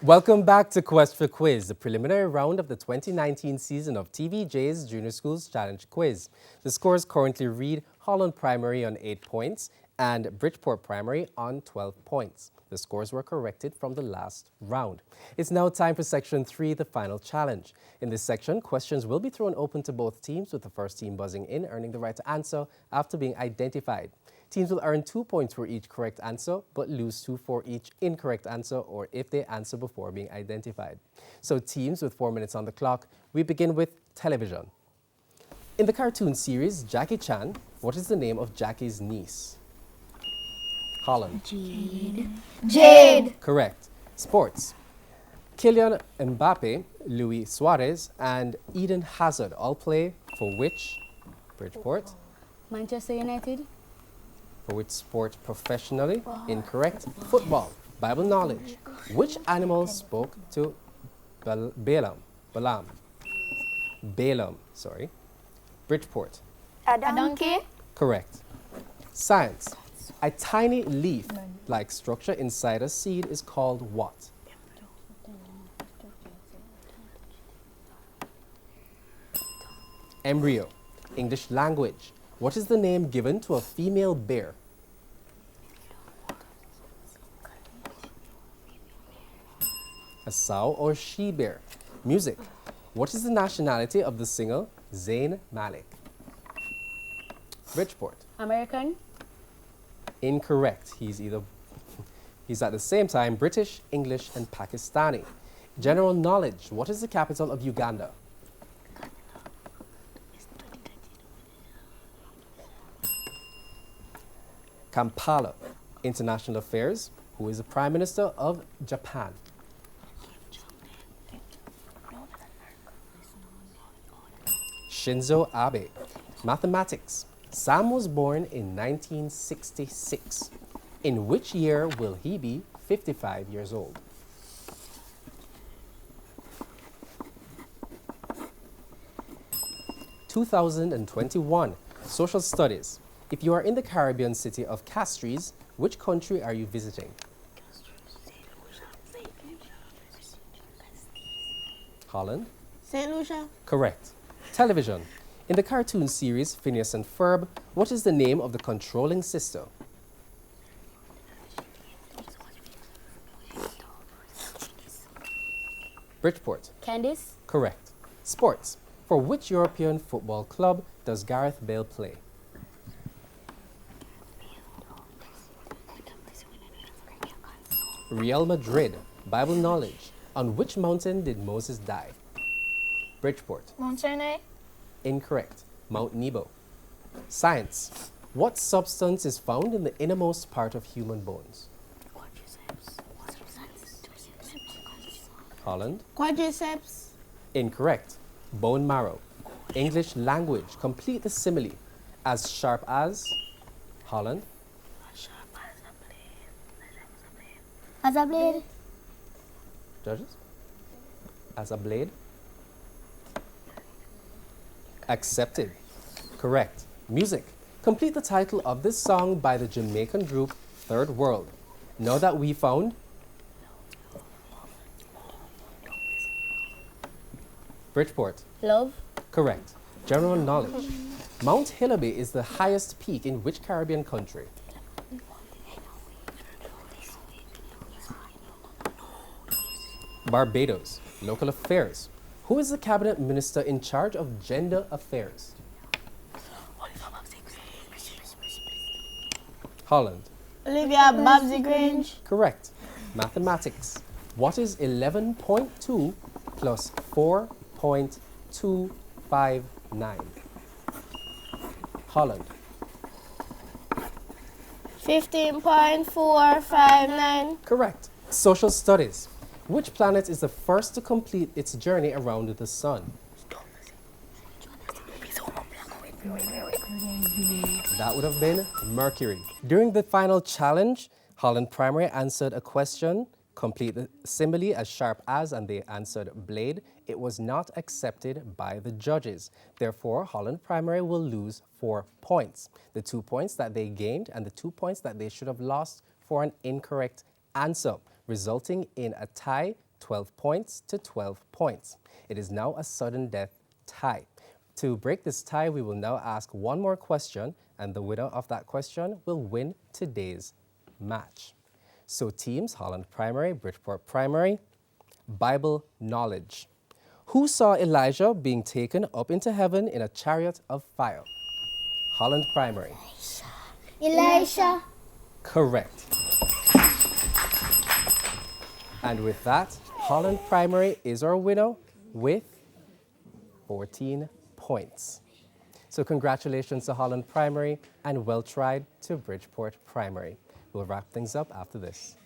Welcome back to Quest for Quiz, the preliminary round of the 2019 season of TVJ's Junior Schools Challenge Quiz. The scores currently read Holland Primary on 8 points and Bridgeport Primary on 12 points. The scores were corrected from the last round. It's now time for Section 3, the final challenge. In this section, questions will be thrown open to both teams, with the first team buzzing in, earning the right to answer after being identified. Teams will earn 2 points for each correct answer, but lose 2 for each incorrect answer or if they answer before being identified. So teams with 4 minutes on the clock, we begin with television. In the cartoon series Jackie Chan, what is the name of Jackie's niece? Holland. Jade. Correct. Sports. Kylian Mbappe, Luis Suarez, and Eden Hazard all play for which Bridgeport? Manchester United. For which sport professionally? Incorrect. Football. Bible knowledge. Which animal spoke to Balaam? Bridgeport. A donkey. Correct. Science. A tiny leaf-like structure inside a seed is called what? Embryo. English language. What is the name given to a female bear? A sow or she bear? Music. What is the nationality of the singer Zayn Malik? Bridgeport. American. Incorrect. He's at the same time British, English, and Pakistani. General knowledge. What is the capital of Uganda? Kampala. International affairs. Who is the Prime Minister of Japan? Shinzo Abe. Mathematics. Sam was born in 1966. In which year will he be 55 years old? (2021). Social studies. If you are in the Caribbean city of Castries, which country are you visiting? Holland? St. Lucia. Correct. Television. In the cartoon series Phineas and Ferb, what is the name of the controlling sister? Bridgeport. Candice. Correct. Sports. For which European football club does Gareth Bale play? Real Madrid. Bible knowledge. On which mountain did Moses die? Bridgeport. Mount Sinai. Incorrect. Mount Nebo. Science. What substance is found in the innermost part of human bones? Holland. Quadriceps. Incorrect. Bone marrow. English language. Complete the simile. As sharp as? Holland. As a blade. Judges? As a blade? Accepted. Correct. Music. Complete the title of this song by the Jamaican group Third World. Know that we found? Bridgeport. Love. Correct. General knowledge. Mount Hillaby is the highest peak in which Caribbean country? Barbados. Local affairs. Who is the cabinet minister in charge of gender affairs? Holland. Olivia Babsy Grange. Correct. Mathematics. What is 11.2 plus 4.259? Holland. 15.459. Correct. Social studies. Which planet is the first to complete its journey around the sun? That would have been Mercury. During the final challenge, Holland Primary answered a question, complete the simile as sharp as, and they answered blade. It was not accepted by the judges. Therefore, Holland Primary will lose 4 points. The 2 points that they gained and the 2 points that they should have lost for an incorrect answer, resulting in a tie 12 points to 12 points. It is now a sudden death tie. To break this tie, we will now ask one more question, and the winner of that question will win today's match. So teams, Holland Primary, Bridgeport Primary, Bible knowledge. Who saw Elijah being taken up into heaven in a chariot of fire? Holland Primary. Elisha. Correct. And with that, Holland Primary is our winner with 14 points. So congratulations to Holland Primary and well tried to Bridgeport Primary. We'll wrap things up after this.